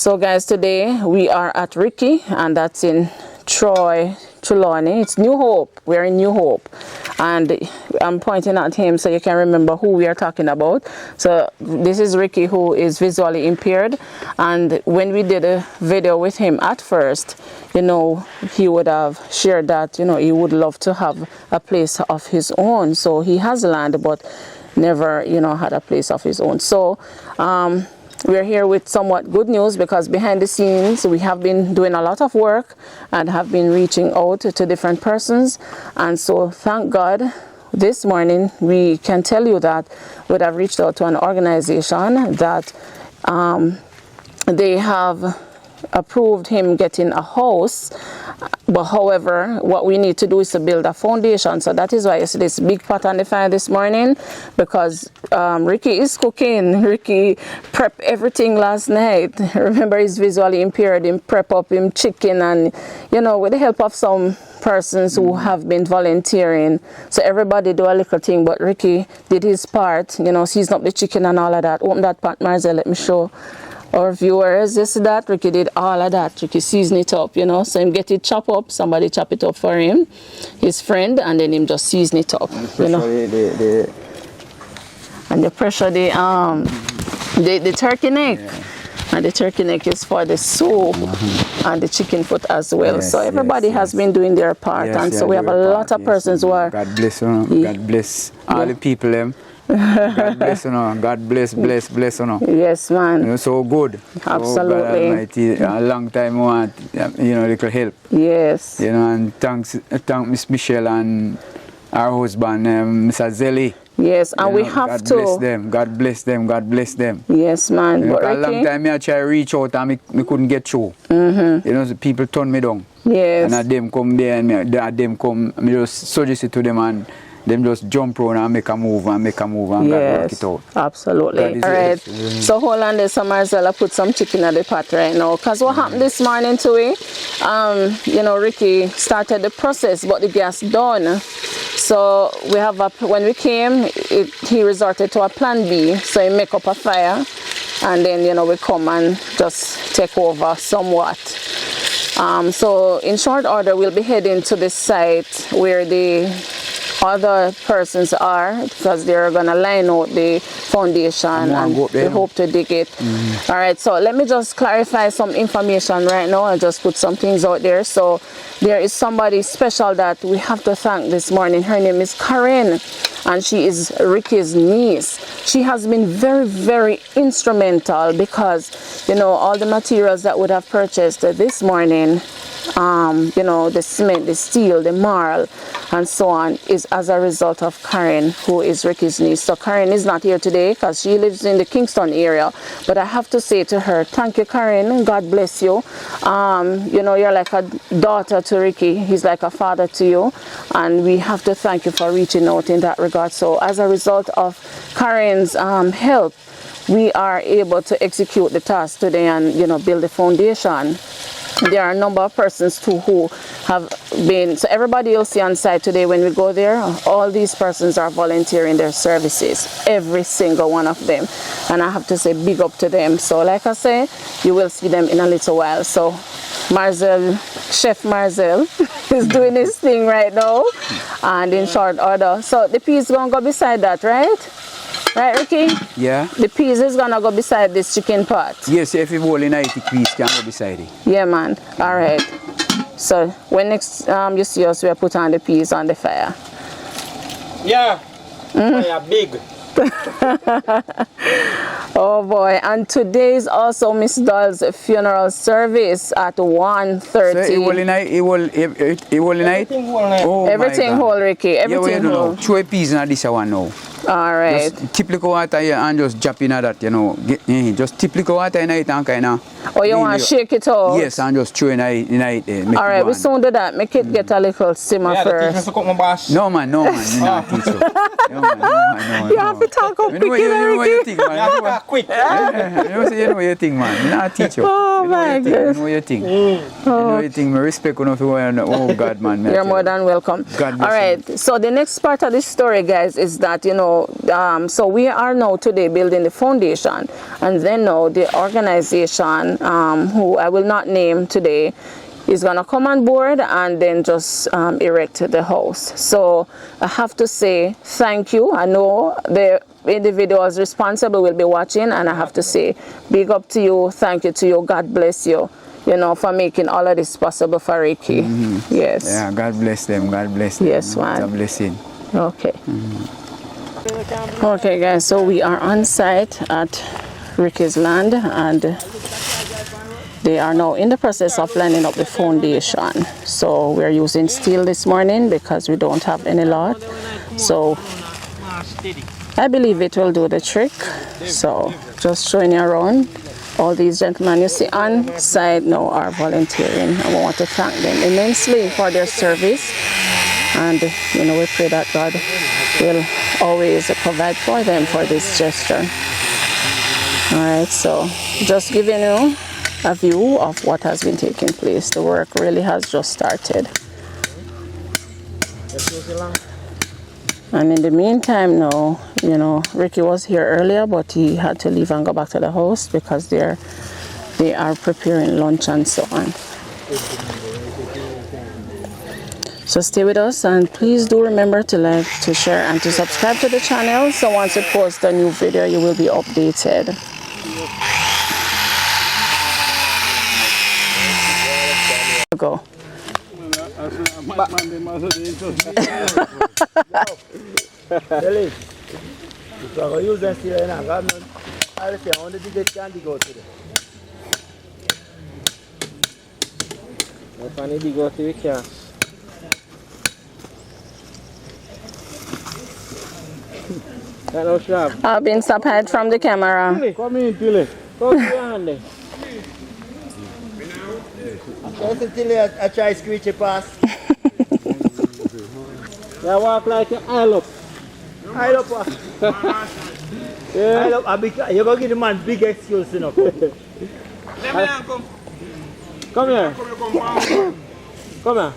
So guys, today we are at Ricky, and that's in Trelawney. It's New Hope. We're in New Hope, and I'm pointing at him so you can remember who we are talking about. So this is Ricky, who is visually impaired, and when we did a video with him at first, you know, he would have shared that, you know, he would love to have a place of his own. So he has land, but never, you know, had a place of his own. So we're here with somewhat good news, because behind the scenes we have been doing a lot of work and have been reaching out to different persons. And so thank God this morning we can tell you that we have reached out to an organization that they have approved him getting a house. But however, what we need to do is to build a foundation. So that is why you see this big pot on the fire this morning, because Ricky is cooking. Ricky prepped everything last night. Remember, he's visually impaired. Him prep up him chicken, and you know, with the help of some persons who have been volunteering. So everybody do a little thing, but Ricky did his part, you know, season up the chicken and all of that. Open that pot, Marcel, let me show our viewers. This is that. Ricky did all of that. Ricky seasoned it up, you know, so him get it chop up, somebody chop it up for him, his friend, and then him just season it up, you know. And the pressure the turkey neck. Yeah. And the turkey neck is for the soup, and the chicken foot as well. Yes, so everybody has been doing their part, and so we have a lot of persons who are. God bless you. God bless all the people them. God bless you know. God bless you know. Yes, man. You know, so good. Absolutely. So God Almighty, a long time we want, you know, little help. Yes. You know, and thank Miss Michelle and our husband, Mr. Zelly. Yes, and you we know, have God to. Bless them. God bless them. God bless them. Yes, man. You know, but a long time I try to reach out and me couldn't get through. You know, so people turn me down. Yes. And them come there, and them come. Me just suggest it to them, and them just jump around and make a move and God work it out. Absolutely. All right. So hold on there, so Marcella put some chicken at the pot right now. Because what happened this morning to it, you know, Ricky started the process, but the gas done. So we have when we came, he resorted to a plan B. So he make up a fire, and then, you know, we come and just take over somewhat. So in short order, we'll be heading to the site where the other persons are, because they're gonna line out the foundation and we hope to dig it. All right, so let me just clarify some information right now. I'll just put some things out there. So there is somebody special that we have to thank this morning. Her name is Karen, and she is Ricky's niece. She has been very, very instrumental, because, you know, all the materials that would have purchased this morning, you know, the cement, the steel, the marl, and so on, is as a result of Karen, who is Ricky's niece. So Karen is not here today because she lives in the Kingston area, but I have to say to her, thank you, Karen. God bless you. You know, you're like a daughter to Ricky. He's like a father to you, and we have to thank you for reaching out in that regard. So as a result of Karen's help, we are able to execute the task today and, you know, build the foundation. There are a number of persons too who have been, so everybody you'll see on site today when we go there, all these persons are volunteering their services, every single one of them, and I have to say big up to them. So like I say, you will see them in a little while. So Marcel, Chef Marcel is doing his thing right now, and in short order. So the peas gonna go beside that, right? Right, Ricky? Yeah. The peas is gonna go beside this chicken pot. Yes, if you boil in it, the peas can go beside it. Yeah, man. All right. So when next you see us, we'll put on the peas on the fire. Yeah. Fire big. Oh boy, and today is also Miss Doll's funeral service at 1:30. So it will in Everything whole night. Oh, everything whole, Ricky. Everything whole. Throw a peas in this one now. All right. Just tip liquor water here and just drop in that, you know. Just tip liquor water in it and kind of. Oh, you want to shake it out? Yes, and just throw in it there. All right, we soon do that. Make it get a little simmer first. No man, you not teach you. No man. You have to talk up quick, you know what you think, man. Yeah, quick. You know what you think, man. You not teach you. Oh Oh my goodness. You know your thing. You know your thing. I respect you. Oh God, man. You're more than welcome. God bless All right. So the next part of this story, guys, is that, you know, so we are now today building the foundation, and then now the organization, who I will not name today, is gonna come on board and then just erect the house. So I have to say thank you. I know the individuals responsible will be watching, and I have to say big up to you, thank you to you, God bless you, you know, for making all of this possible for Ricky. Yes. Yeah, God bless them. God bless them. Yes, man. It's a blessing. Okay. Okay, guys, so we are on site at Ricky's land, and they are now in the process of lining up the foundation. So we're using steel this morning because we don't have any lot. So I believe it will do the trick. So just showing you around. All these gentlemen you see on site now are volunteering. I want to thank them immensely for their service. And you know, we pray that God will always provide for them for this gesture. Alright, so just giving you a view of what has been taking place. The work really has just started. And in the meantime now, you know, Ricky was here earlier, but he had to leave and go back to the house because they are preparing lunch and so on. So stay with us, and please do remember to like, to share, and to subscribe to the channel, so once we post a new video you will be updated. Go. I've been separated from the camera. Come in, Tilly. Come here, I try to screech it past. You walk like an isle up. Isle up what? Yeah. Isle up, you're going to give the man big excuse, you know. Let me come. Come here. Come here.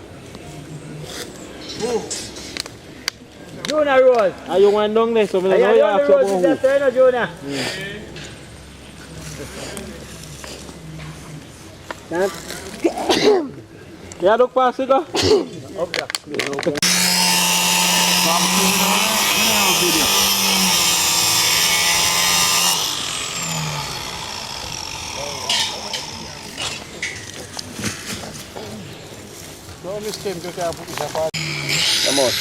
Jonah Rose. Are you going down there? So I know you have to go home. Jonah. Yeah, look past it, go. Okay. Come on.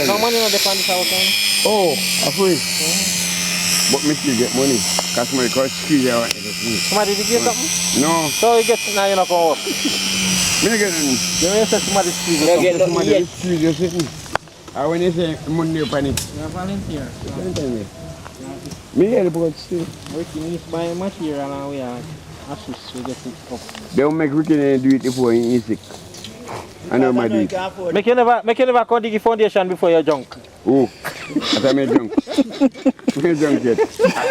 No money on the funds out there. Oh, afraid. But me still get money. Cause my car squeeze out. Somebody did you get something? No. So you get now you not come up. Me not get any. You may say somebody squeeze you. Get somebody squeeze you sitting. And when you say money upon it. You are volunteer. Me help out still. We need to buy material and we are assist to get it up. They will make Ricky do it before he is sick. I know my do it. Make you never come dig the foundation before you're drunk. Oh, that I made drunk. Me drunk yet.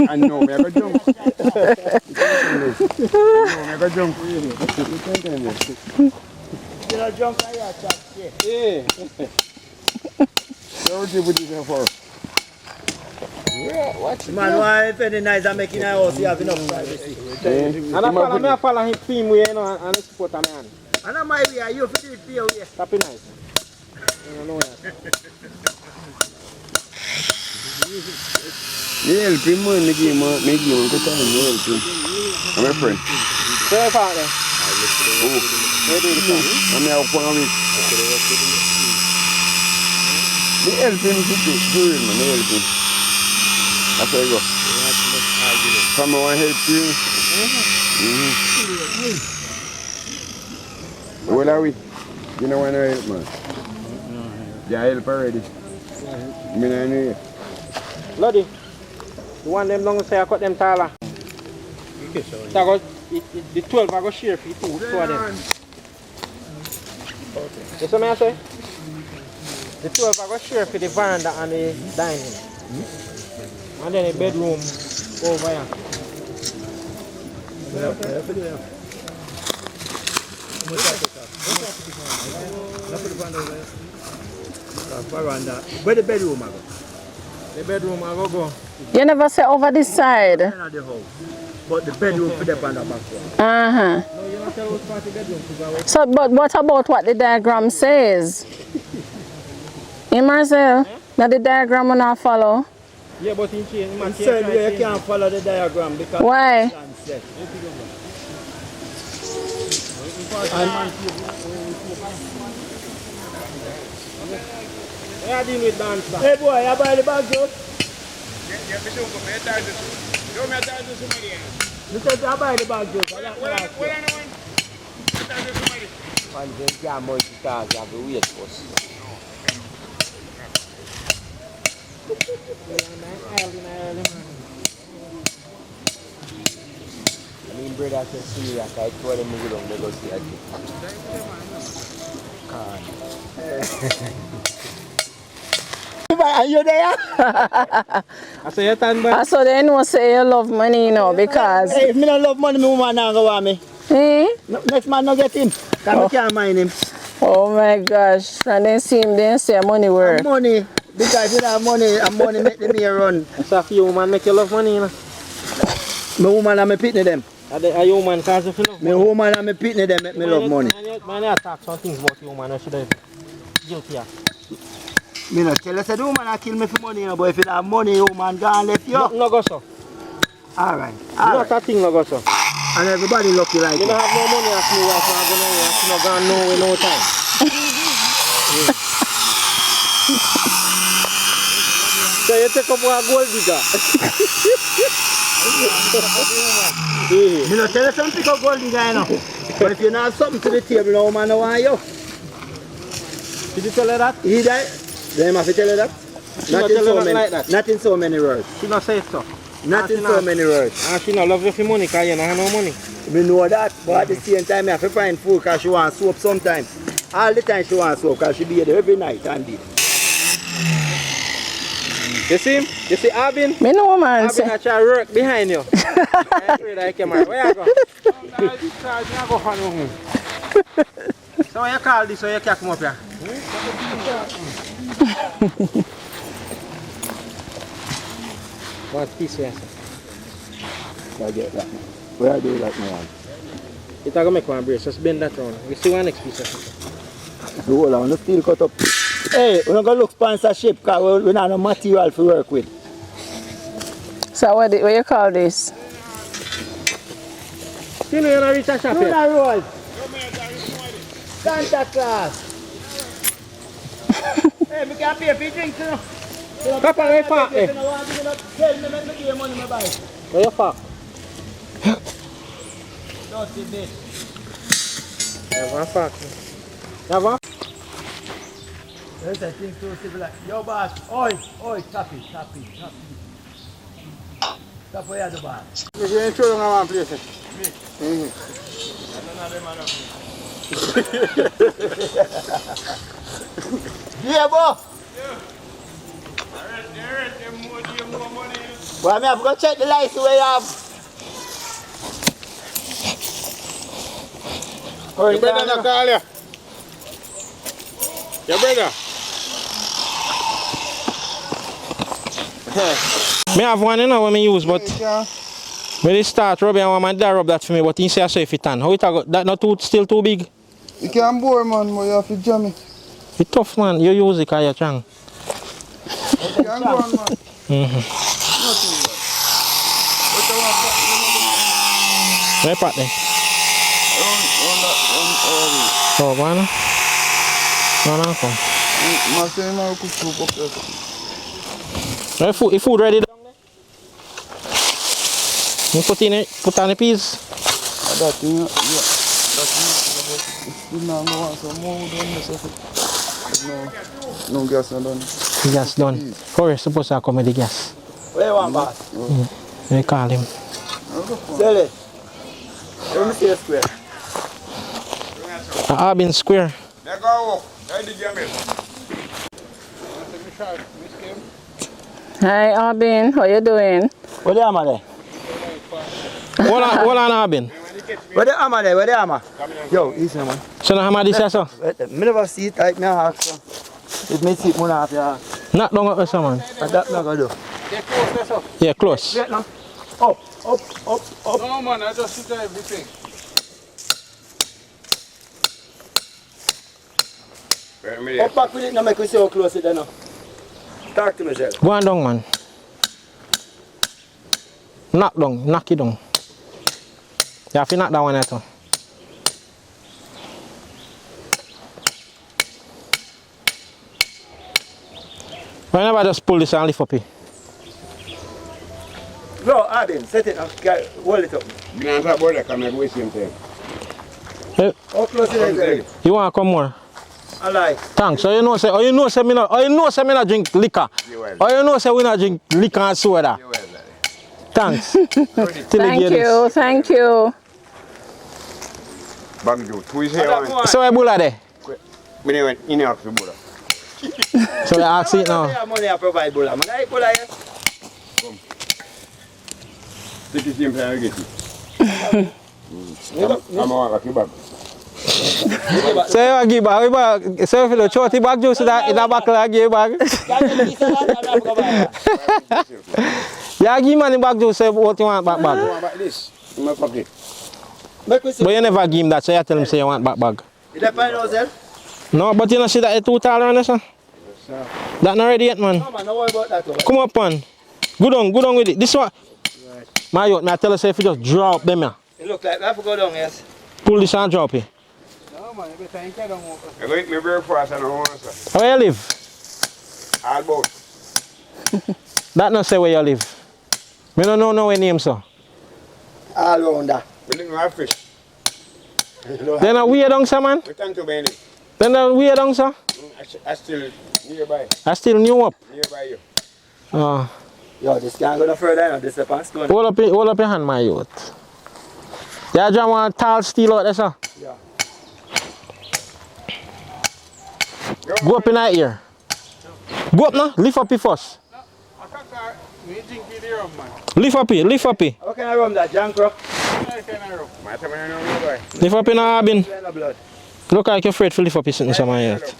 I know me I got drunk. No, me got drunk. You know drunk I are chat shit. Yeah. So what you put this for? Yeah, what? Man, why if any nice I'm making a house, you have enough privacy. And I follow his team way, you know, and I support a man. And I'm my way, you fit it for your way. Happy nice. I know that. You help him, man. Make him good time. You help him. I'm my friend. So your father? Oh. Where do you come? I'm here for a week. Me help him to do it, man. Me help him. That's how you go. Come on, I help you. Where are we? You know when I help, man? Yeah, I help already. Me not know yet. Lodi, you want them long say I cut them taller? The 12 I go share for you two of them. You see me I say? The 12 I go share for the veranda and the dining. And then the bedroom over here. Where the bedroom I go? The bedroom I go. You never say over this side. Not the house. But the bedroom for the back one. Uh-huh. No, you're not tell us part of the bedroom. So, but what about what the diagram says? Marcel, that the diagram will not follow? Yeah, but in change, man, Said you can't follow the diagram because Why? sunset. We are dealing with dancer. Hey boy, you buy the bag, Joe? You said you buy the bag, Joe. Man, just get multitask, you have to wait for us. I mean, brother, I can see you. I told him to go down, they go see a kid. Are you there? I say, you turn back. So they know say you love money, you know, because... Hey, if me don't love money, me woman not go want me. Eh? Next man no get him. Cause me can't mind him. Oh my gosh. And then see him, then say money worth. Money. Because if you don't have money, and money make the me run. So if you woman make you love money, you know? Me woman and me pitney them. Are you woman cause if you love Me money? woman and me pitney them make me love money. Man, you talk some things about you, woman. I should have guilty of. Me not tell you say the woman a kill me for money, you know, but if you don't have money, woman gone left you. No go so. Alright. Not a thing no go so. And everybody lucky like You you. don't have no money as me wife not gonna know. She not gonna know in no time. So you take up a gold digger. Me not tell you something pick up golden guy, you know. But if you not have something to the table, no woman no want you. Did you tell her that? He died. Then have to tell you that. not tell her like that. Not in so many words. She not say it so. Not in so many words. And she not love you for money because you don't have no money. We know that, but at the same time, I have to find food because she wants soap sometimes. All the time she wants soap because she be there every night and day. You see him? You see Abin? Me know man. Abin I try to work behind you. I'm afraid I came out. Where you go? So when you call this, so you can't come up here. What's this here? I get that. Where I do it like my one? It's going to make one brace. Just bend that round. We see one next piece of it. The whole one, the steel cut up. Hey, we're not going to look sponsorship because we don't have no material to work with. So what you call this? Still you don't reach a shop Do yet? not roll. Santa Claus. Hey, we can't pay for drinks, you know. Papa, where you park there? Tell me, make me give you money, my buy. Where you park? Dirty bitch. Never park. Never? There's a thing to say like, yo boss, oi, tap it. Tap where you the boss. You ain't sure I want to place it. Yeah, boy. Well, I have to go check the lights where you have. Your brother not call you. Your brother. Me have one, you know, when I use, but when they start rubbing, I want my dad rub that for me, but he say I saw if it on. How it go? That not too, still too big? You can't bore man, but you have to jam it. It's tough, man. You use it because you're strong. You can't go on, man. Mm-hmm. Where part then? Oh, man. No, come. I say I cook soup up there. Your food ready down there? You put on the peas? That thing, yeah. That thing, still now I want some more done this. No gas not done. The gas done. Hurry, supposed to come with the gas. Where you want, boss? We call him. Sell it. Let me see a square. Abin Square. Hi Abin, how you doing? What am I there? Hold on, Abin. Where the hammer there? Where the hammer? Yo, easy man. So no hammer this here, so? Me never see it like me ask so. If me see it, me have to ask. Not long up there, man. And that not gonna do. Yeah, close. Wait now. Up. No man, I just sit there everything. Up back with it now, make we see how close it is now. Talk to me, sir. Go on down, man. Knock it down. You have to knock that one out. Whenever I just pull this and lift up here. No, Abin, set it up. Hold it up. You know about that, come and waste him time. How close it is? You want to come more? I like. Thanks. So you know say me not drink liquor. Or you know say we not drink liquor and soda. Thanks. Thank you. Bag do. Who is here? So I bulla there. We never in the office, Buddha. So you ask it now. Money I provide Bulla. Man, I Bulla here. Take it in and get it. I'm a bag. So you give back. So if you short bag juice that in a buckle I give bag. Yeah, give money back juice say what you want back bag. About this in my pocket. But you never give him that, so you tell him say you want back bag. You don't find yourself? No, but you don't see that it's too tall on this, sir. That not ready yet, man. No man, don't worry about that one. Come up, man. Go down with it. This one. My youth, I tell you, say if you just draw up them here. It look like we have to go down, yes. Pull this and drop it. No man, you better get down. I go eat my breakfast and I want to say. Where you live? All about. That not say where you live. Me don't know no name, sir. All around that. We didn't have fish. Then a weird down, sir, man. We thank you, Benny. Then a weird down, sir. I still nearby. I still new up. Nearby you. Oh. Yo, this can't go no further now. This is a pass going. Hold up your hand, my youth. You just want tall steel out there, sir. Yeah. Go up in that ear. Go up now. Lift up it first. I can't drink the rum, man. Lift up it. How can I run that junk rock? I can't rum. Matter when I know nearby. Lift up in a bin. No blood. Look like you're afraid to lift up your sentence, my youth.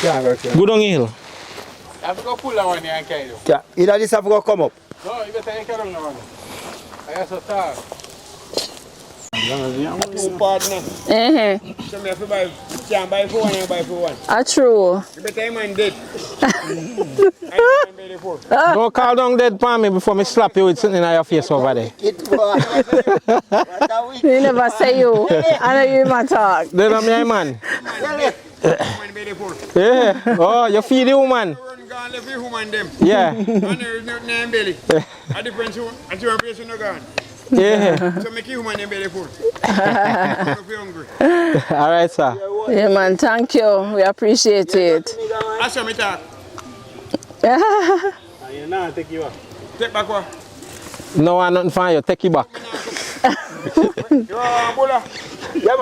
Can't work here. Go down the hill. I have to go pull that one here and carry you. Yeah. Either this have to go come up. No, you better carry on that one. I have to start. Two partner. So me have to buy. Can't buy for one and buy for one. True. You better man dead. I ain't buy the four. Don't call down dead palm me before me slap you with something in your face over there. What a week. You never say you. I know you even talk. Then I'm your man. Man buy the four. Yeah. Oh, you feed the woman. Run gone left the woman them. Yeah. And there is nothing in belly. A different one. And two place no gone. Yeah. So make you woman them belly full. Don't be hungry. All right, sir. Yeah, man. Thank you. We appreciate it. That's how me talk. You know, take you up. Take back what? No one nothing for you. Take it back. You are Bulla.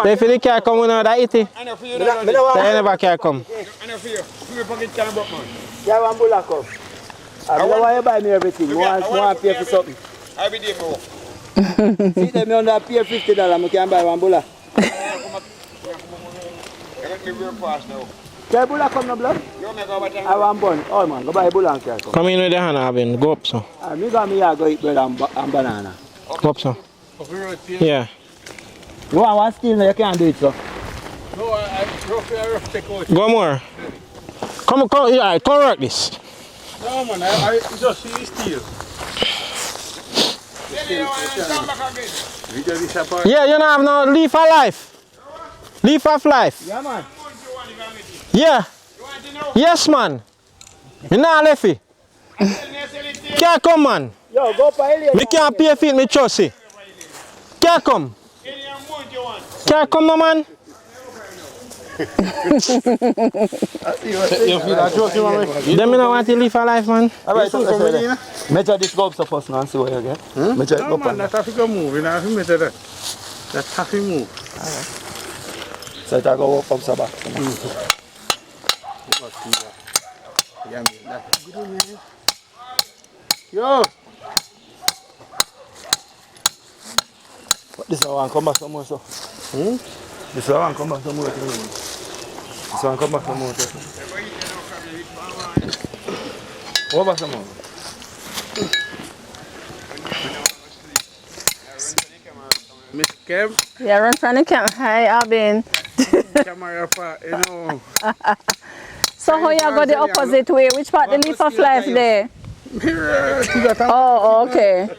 If you can't come with that eat it. I know for you. So you never can come. I know for you. You pocket can broke man. Yeah, one Bulla come. I don't know why you buy me everything. You want to pay for something. I'll be there more. See them under pay $50, I can buy one Bulla. I make me real fast now. Can Bulla come no blood? You make over time. I want bun. Oh man, go buy Bulla and carry come. Come in with the hand, Abin. Go up, so. Me go go eat bread and banana. Go up, so. Yeah. You want one steal now, you can't do it, so. No, I rough take out. Go more. Come, yeah, come work this. No man, I just see steel. Yeah, you don't have no leaf of life. Leaf of life. Yeah, man. Yeah. Yes, man. Me not left it. Can't come, man. Yo, go for Elliot. Me can't pay for it, me trust it. Can't come. Can't come, no, man. Them me not want to live a life, man. Alright, so measure this go up so first now and see what you get. Measure it No up man, and that have to move. You have to measure that. That have to move. so it go up so back. Yo! This one come back some more, so. This one come back some more. This one come back some more. What about some more? Miss Kev, Yeah, run from the camera. Hi, Albin. camera part, you know. So how you go the opposite way? Which part the leaf of life there? Oh, okay.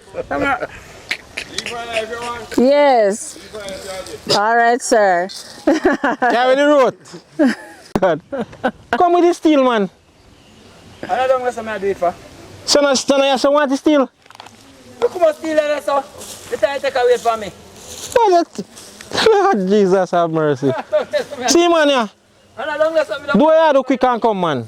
Yes. All right, sir. Carry the road. Come with the steel, man. I don't know what I do it for. So now you want the steel? Look how much steel there is, so. The time take away from me. Lord Jesus have mercy. See, man, yeah. Do I do quick and come, man?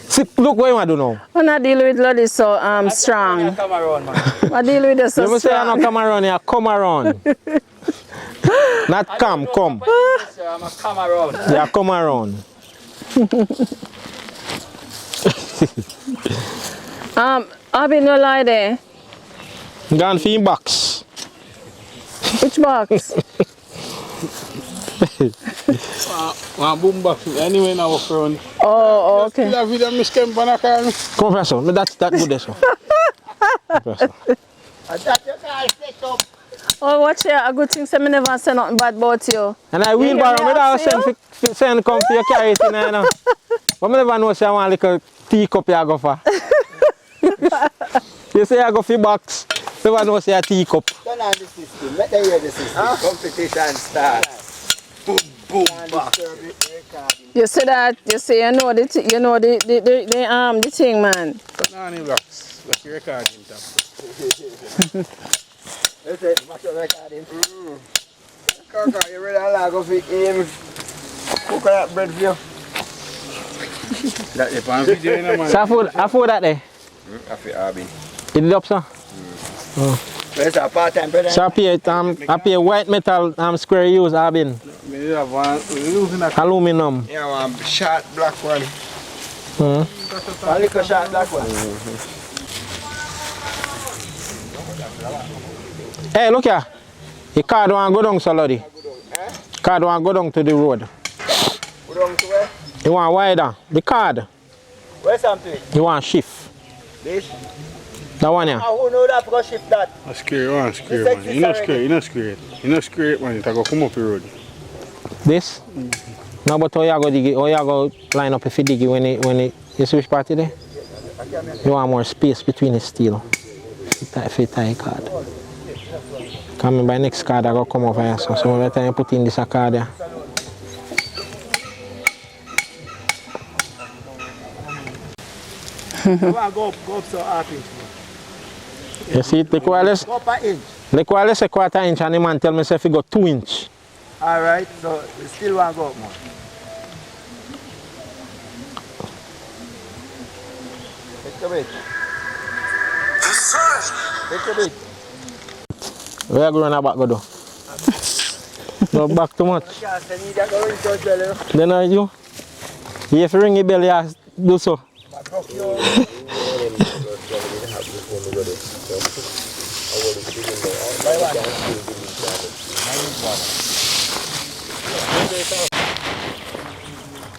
See, look what you do now. When I deal with Lodi so strong. Come around, man. I deal with this so You say I strong. don't come around here, come around. Not come, come. I'm a come around. Yeah, come around. I've been no lie there. Gone for your box. Which box? One boom box anyway now front. Oh, okay. Still have video Miss Kev on a car. Come here, son. That's that good, son. Oh, watch here. A good thing say me never say nothing bad about you. And I wheelbarrow, me that send come for your carry it in there, you know. But I never know say I want a little teacup you go for. You say I go for box. Never know say a teacup. Turn on the system. Let them hear the system. Competition starts. Boom, boom, box. You say that. You say you know the thing, man. Turn on the box. Like your recording top. That's it. Match your recording. Kaka, you ready to go for him? Coconut bread for you. That is on video, you know, man. So I food that there. I feel Abby. It up, sir. Where's a part-time brother? So I pay white metal square use, Albin. We have one losing that. Aluminum. Yeah, one short black one. A little short black one. Hey, look here. The car don't go down, Salody. Car don't go down to the road. Go down to where? You want wider. The card. Where's something? You want shift. This? That one here. Who know that for shift that? A square one, square man. You know square, you know square. You know square man, it go come up the road. This? No, but how you go dig it? How you go line up if you dig it when you switch party there? You want more space between the steel. If you tie a card. Coming by next card I go come over here. So by the time you put in this card there. Go up so half inch. You see, the wireless, Go up an inch. the wireless a quarter inch and the man tell me say if you go 2 inch. Alright, so you still want to go up more. Take a bit. Take a bit. Where you going back go do? No back too much. Then you have to ring the bell, you do so.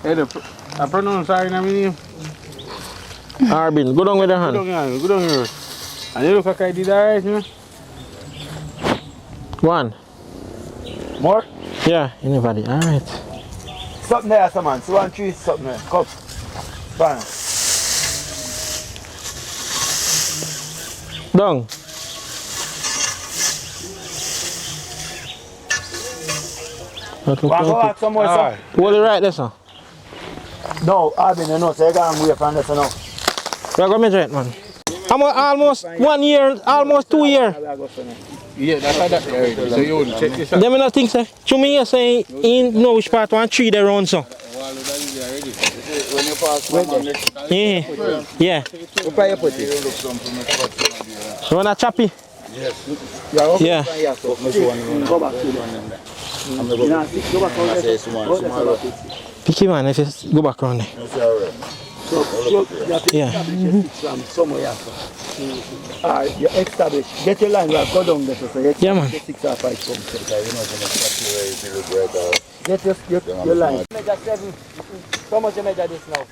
Hey, I pronounce sorry na mi. Arbin, go down with the hand. Go down here. And you look like I did alright, man. One. More? Yeah, anybody. Alright. Something there, someone. 2 and 3, something there. Come. Bang. Down. Want to go back some more, sir? Hold it right there, sir. No, I've been no, so you can't wait from this now. We're going to measure it, man. Almost 1 year, almost 2 years. Yeah, that's how that area. So you wouldn't check this out. Them not think, sir. To me, you say, in know which part 1 tree they run, so. When you pass one on the Yeah. Yeah. Where you put it? You want to choppy? Yeah. Yeah. Go back to the Go back on there. Picky man, if you go back around there. So you have to establish your 6 from somewhere. You establish, get your line right, go down there, so you establish your 6 or 5 pumps. Get your line. Measure 7. How much you measure this now?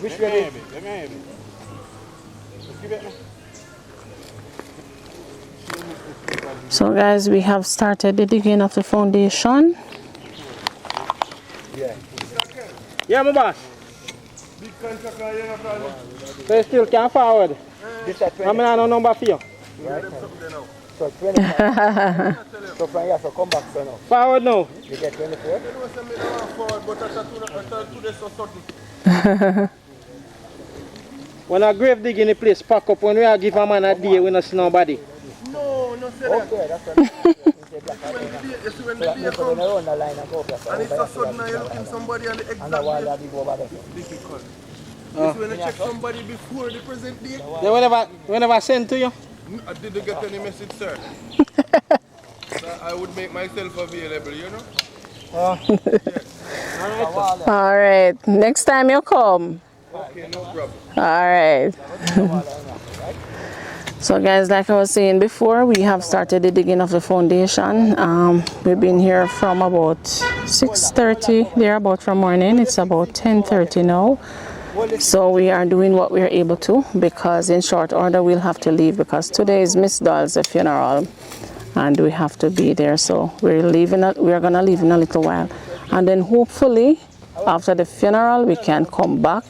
Which way? So guys, we have started the digging of the foundation. Yeah, my boss. So you still can't forward. I'm not no number for you. So 25. So from here, so come back so now. Forward now. You get 24? When I grave dig in the place, pack up. When we are give a man a day, we don't see nobody. No, no say that. Okay, that's what You see when the day comes, and it's a sudden you're looking somebody on the exact day. Difficult. You see when you check somebody before the present day? They never send to you? I didn't get any message, sir. So I would make myself available, you know? Yes. All right, next time you come. Okay, no problem. All right. So guys, like I was saying before, we have started the digging of the foundation. We've been here from about 6:30 there about from morning. It's about 10:30 now. So we are doing what we are able to, because in short order we'll have to leave, because today is Miss Doll's funeral and we have to be there. So we're gonna leave in a little while, and then hopefully after the funeral we can come back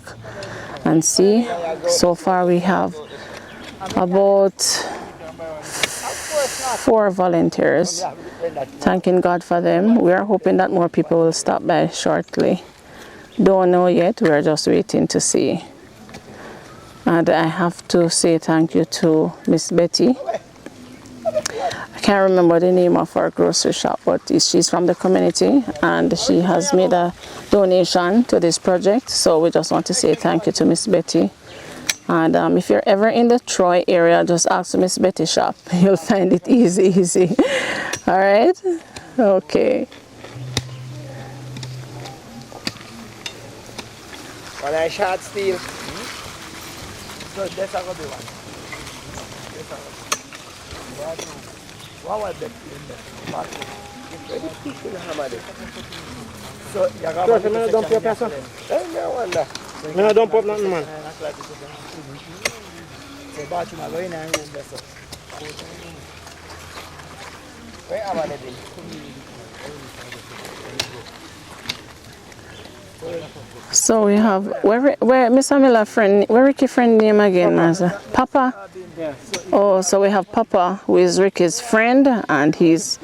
and see. So far we have about 4 volunteers. Thanking God for them. We are hoping that more people will stop by shortly. Don't know yet, we are just waiting to see. And I have to say thank you to Miss Betty. I can't remember the name of our grocery shop, but she's from the community and she has made a donation to this project. So we just want to say thank you to Miss Betty. And if you're ever in the Troy area, just ask for Miss Betty shop. You'll find it easy. All right? Okay. Well, I shot steel. So that's how be one. What was that? So you're going to dump your person? No wonder. I don't put nothing, man. So bathroom are going and room there, so. Where am I living? So we have where Miss Amila friend, where Ricky friend name again? Papa. Yeah. Oh, so we have Papa, who is Ricky's friend, and he's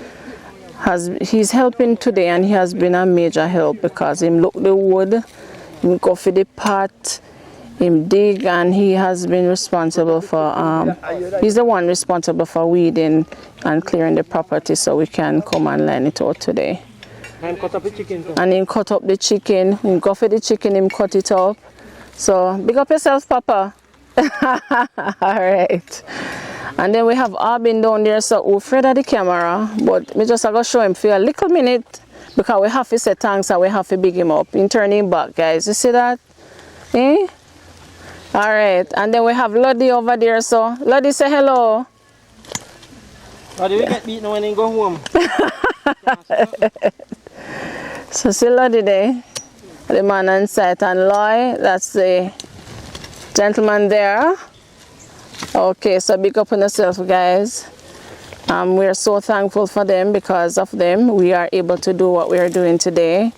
helping today, and he has been a major help because him look the wood, him go for the pot, him dig, and he has been responsible for he's the one responsible for weeding and clearing the property, so we can come and line it out today. And cut up the chicken too. And him cut up the chicken, him go for the chicken, him cut it up. So big up yourself, Papa. Alright. And then we have Arbin down there, so we're afraid of the camera, but we just gotta show him for a little minute because we have to say thanks and we have to big him up. In turning back, guys. You see that? Eh? Alright. And then we have Lodi over there, so Lodi, say hello. How do we get beaten when they go home? So see Lodi there, the man on site, and Loy, that's the gentleman there. Okay, so big up on yourself, guys. We're so thankful for them. Because of them, we are able to do what we are doing today.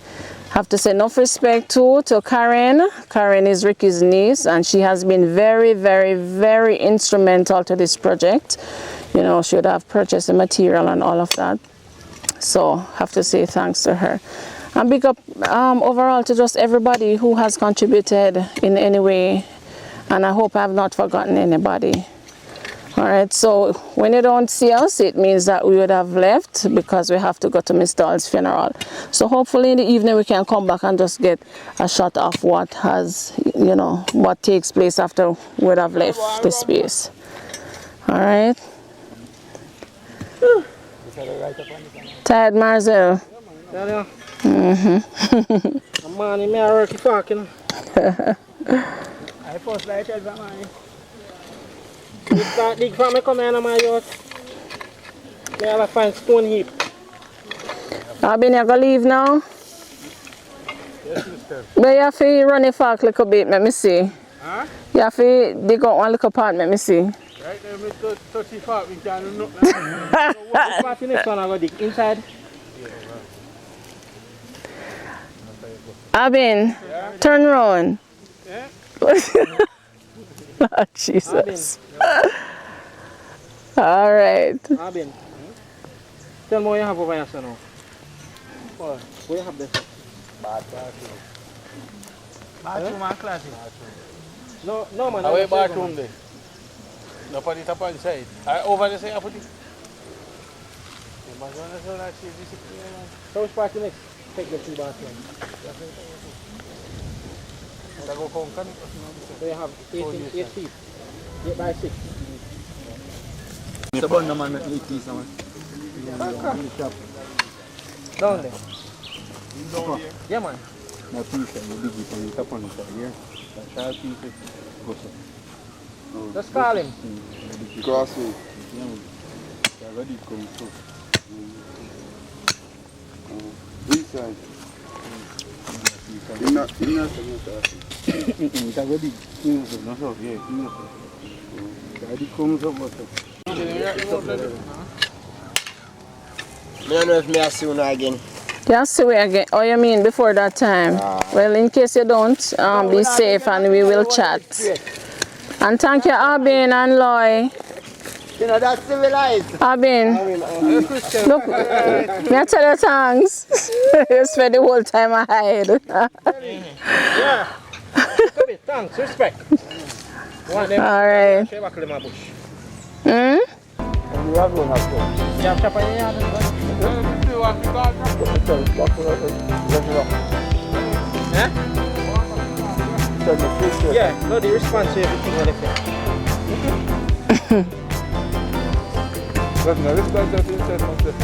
Have to say enough respect to Karen. Karen is Ricky's niece, and she has been very, very, very instrumental to this project. You know, she would have purchased the material and all of that. So have to say thanks to her. And big up overall to just everybody who has contributed in any way. And I hope I have not forgotten anybody. Alright, so when you don't see us, it means that we would have left because we have to go to Miss Doll's funeral. So hopefully in the evening we can come back and just get a shot of what has, you know, what takes place after we would have left the space. Alright. Tired, Marcel? Yeah. Mm-hmm. Man, me are working fuck, you know. I first like it, man. Dig for me come here in my yacht. Me have a fine stone heap. Abin, you gonna leave now? Yes, sister. But you have to run it back a little bit, let me see. Huh? You have to dig out one little part, let me see. Right there, me touch the part, we can't do nothing. So what part in this one I go dig? Inside? Abin, Yeah. turn around. Yeah? Oh, Jesus. All right. Abin. Tell me what you have over here, son. What you have there? Bathroom. Bathroom and closet? No, man. Away bathroom there. No, put it up on the side. Over the side, I put it. So which part next? Take the two bathroom. So you have 8 feet. 8 by 6. It's about no man make me peace, man. Down there. Yeah, man. No piece, you dig it and you tap on it here. A sharp piece, go so. Just call him. Crossway. Yeah, ready to come through. This side. In that it's already clean, no so, yeah, clean up. Daddy comes up with it. I don't know if me see you again. You see we again. Oh, you mean before that time? Well, in case you don't, be safe and we will chat. And thank you, Abin and Loy. You know, that's civilized. Abin, look, me I tell you thanks. You spent the whole time I hide. Yeah. Come here, thanks, respect. All right. Hmm? You have one of them. You have chop on your yard? Yeah, no, the response to everything on the phone. Let's go just inside myself.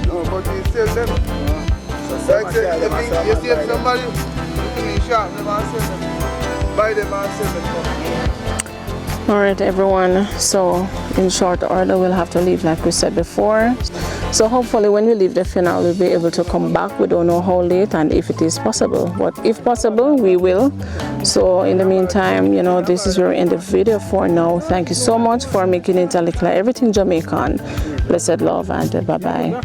No, but you sell them. Like say, you see somebody, you can in shop, never sell them. Buy them and sell them. All right, everyone. So, in short order, we'll have to leave like we said before. So, hopefully, when we leave the funeral, we'll be able to come back. We don't know how late and if it is possible. But if possible, we will. So, in the meantime, you know, this is where we end the video for now. Thank you so much for making it a Likkle Everything Jamaican. Blessed love and bye-bye.